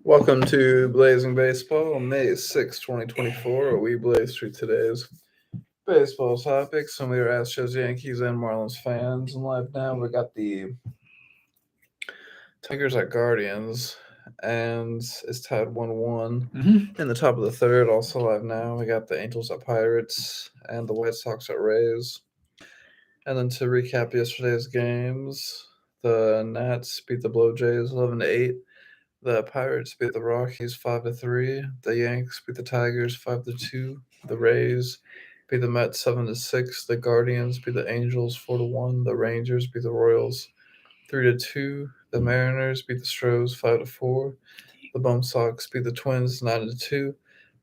Welcome to Blazing Baseball, May 6, 2024, where we blaze through today's baseball topics. And we are Astros, Yankees, and Marlins fans. And live now, we got the Tigers at Guardians, and it's tied 1-1 in the top of the third. Also live now, we got the Angels at Pirates and the White Sox at Rays. And then to recap yesterday's games, the Nats beat the Blue Jays 11-8. The Pirates beat the Rockies 5-3. The Yanks beat the Tigers 5-2. The Rays beat the Mets 7-6. The Guardians beat the Angels 4-1. The Rangers beat the Royals 3-2. The Mariners beat the Stros 5-4. The Bum Sox beat the Twins 9-2.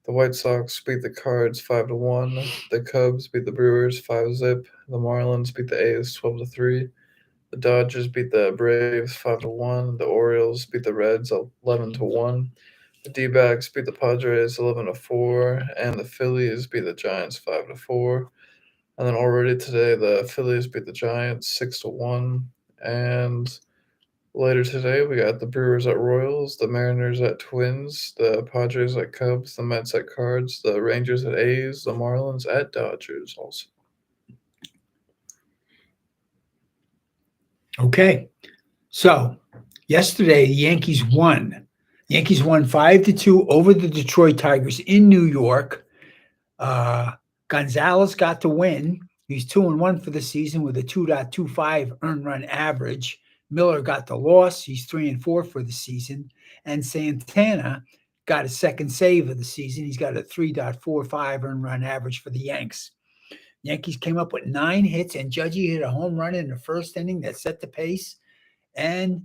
The White Sox beat the Cards 5-1. The Cubs beat the Brewers 5-0. The Marlins beat the A's 12-3. The Dodgers beat the Braves 5-1. The Orioles beat the Reds 11-1. The D-backs beat the Padres 11-4, and the Phillies beat the Giants 5-4. And then already today, the Phillies beat the Giants 6-1. And later today, we got the Brewers at Royals, the Mariners at Twins, the Padres at Cubs, the Mets at Cards, the Rangers at A's, the Marlins at Dodgers also. Okay, so yesterday the Yankees won. The Yankees won 5-2 over the Detroit Tigers in New York. Gonzalez got the win. He's 2-1 for the season with a 2.25 earned run average. Miller got the loss. He's 3-4 for the season. And Santana got a second save of the season. He's got a 3.45 earned run average for the Yanks. Yankees came up with 9 hits, and Judgy hit a home run in the first inning that set the pace, and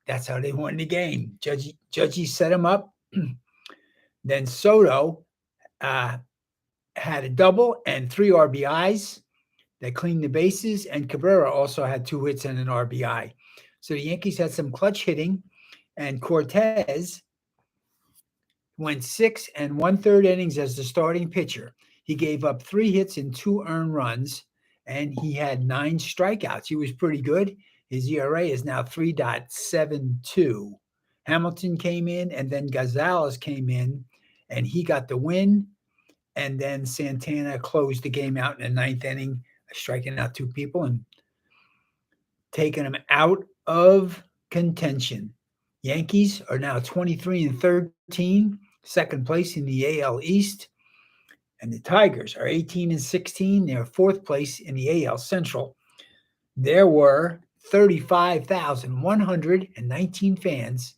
that's how they won the game. Judgy set him up. Then Soto had a double and 3 RBIs that cleaned the bases, and Cabrera also had 2 hits and an RBI. So the Yankees had some clutch hitting, and Cortez went 6 1/3 innings as the starting pitcher. He gave up 3 hits and 2 earned runs, and he had 9 strikeouts. He was pretty good. His ERA is now 3.72. Hamilton came in, and then Gonzalez came in, and he got the win. And then Santana closed the game out in the 9th inning, striking out 2 people and taking them out of contention. Yankees are now 23-13, second place in the AL East. And the Tigers are 18-16. They're 4th place in the AL Central. There were 35,119 fans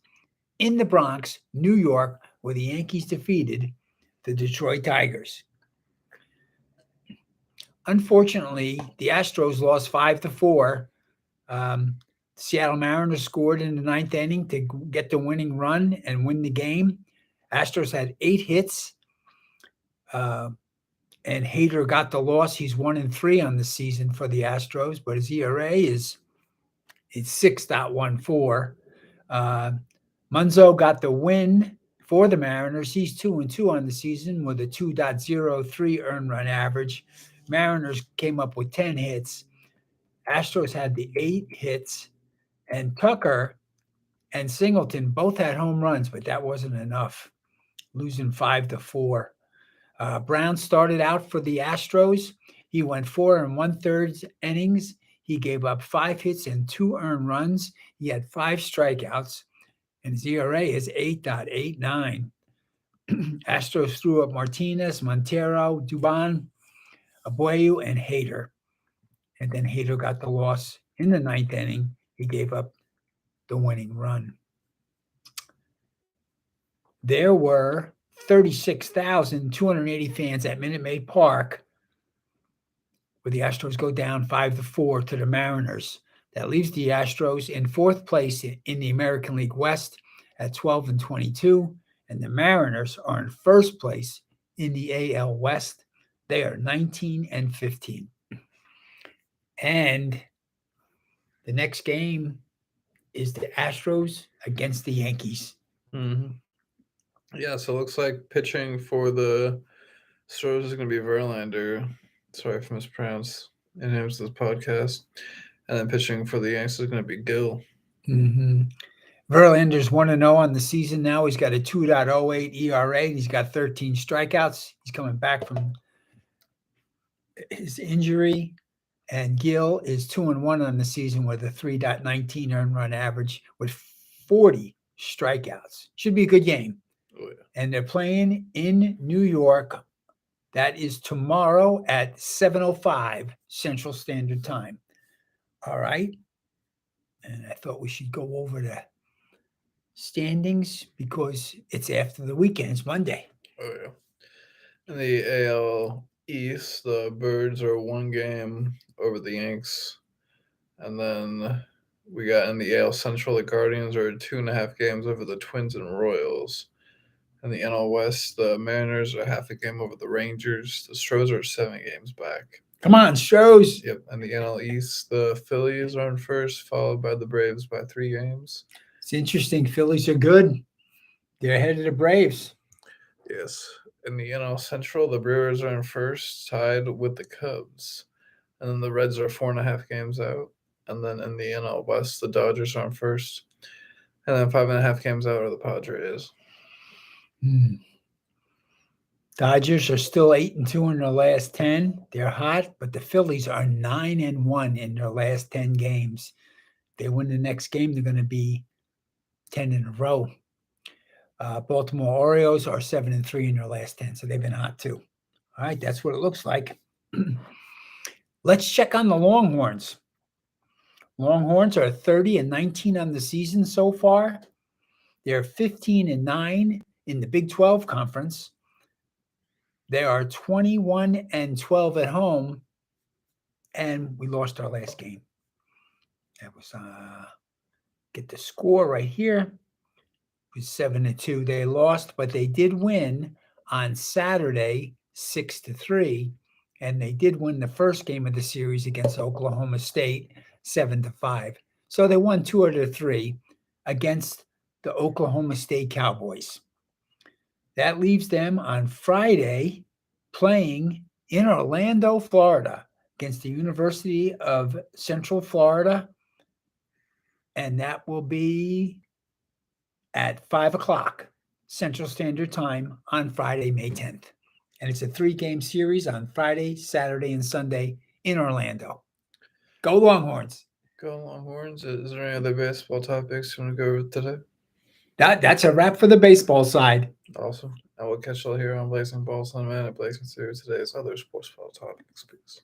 in the Bronx, New York, where the Yankees defeated the Detroit Tigers. Unfortunately, the Astros lost 5-4. Seattle Mariners scored in the 9th inning to get the winning run and win the game. Astros had 8 hits. And Hader got the loss. He's 1-3 on the season for the Astros, but his ERA is 6.14. Munzo got the win for the Mariners. He's 2-2 on the season with a 2.03 earned run average. Mariners came up with 10 hits. Astros had the 8 hits, and Tucker and Singleton both had home runs, but that wasn't enough, losing 5-4. Brown started out for the Astros. He went 4 1/3 innings. He gave up 5 hits and 2 earned runs. He had 5 strikeouts, and his ERA is 8.89. Astros threw up Martinez, Montero, Dubon, Abreu, and Hader. And then Hader got the loss in the 9th inning. He gave up the winning run. There were 36,280 fans at Minute Maid Park, where the Astros go down 5-4 to the Mariners. That leaves the Astros in 4th place in the American League West at 12-22, and the Mariners are in 1st place in the AL West. They are 19-15. And the next game is the Astros against the Yankees. Mm-hmm. Yeah, so it looks like pitching for the Stros is going to be Verlander. Sorry if I mispronounced the names of this podcast. And then pitching for the Yankees is going to be Gill. Mm-hmm. Verlander's 1-0 on the season now. He's got a 2.08 ERA. And he's got 13 strikeouts. He's coming back from his injury. And Gill is 2-1 on the season with a 3.19 earned run average with 40 strikeouts. Should be a good game. Oh, yeah. And they're playing in New York. That is tomorrow at 7:05 Central Standard Time. All right. And I thought we should go over the standings because it's after the weekend. It's Monday. Oh, yeah. In the AL East, the Birds are 1 game over the Yanks. And then we got in the AL Central, the Guardians are 2.5 games over the Twins and Royals. In the NL West, the Mariners are 0.5 game over the Rangers. The Stros are 7 games back. Come on, Stros. Yep. And the NL East, the Phillies are in first, followed by the Braves by 3 games. It's interesting. Phillies are good. They're ahead of the Braves. Yes. In the NL Central, the Brewers are in first, tied with the Cubs. And then the Reds are 4.5 games out. And then in the NL West, the Dodgers are in first. And then 5.5 games out are the Padres. Dodgers are still 8-2 in their last 10. They're hot, but the Phillies are 9-1 in their last 10 games. They win the next game, they're going to be 10 in a row. Baltimore Orioles are 7-3 in their last 10, so they've been hot too. All right, that's what it looks like. Let's check on the Longhorns. Longhorns are 30-19 on the season so far. They're 15-9 in the Big 12 conference. They are 21-12 at home, and we lost our last game. That was get the score right here. It was 7-2. They lost, but they did win on Saturday 6-3, and they did win the first game of the series against Oklahoma State 7-5. So they won 2 out of 3 against the Oklahoma State Cowboys. That leaves them on Friday playing in Orlando, Florida, against the University of Central Florida. And that will be at 5 o'clock Central Standard Time on Friday, May 10th. And it's a 3-game series on Friday, Saturday, and Sunday in Orlando. Go Longhorns. Go Longhorns. Is there any other baseball topics you want to go over today? That's a wrap for the baseball side. Awesome. I will catch you all here on Blazing Balls on Man at Blazing Series today's other sports ball topics. Peace.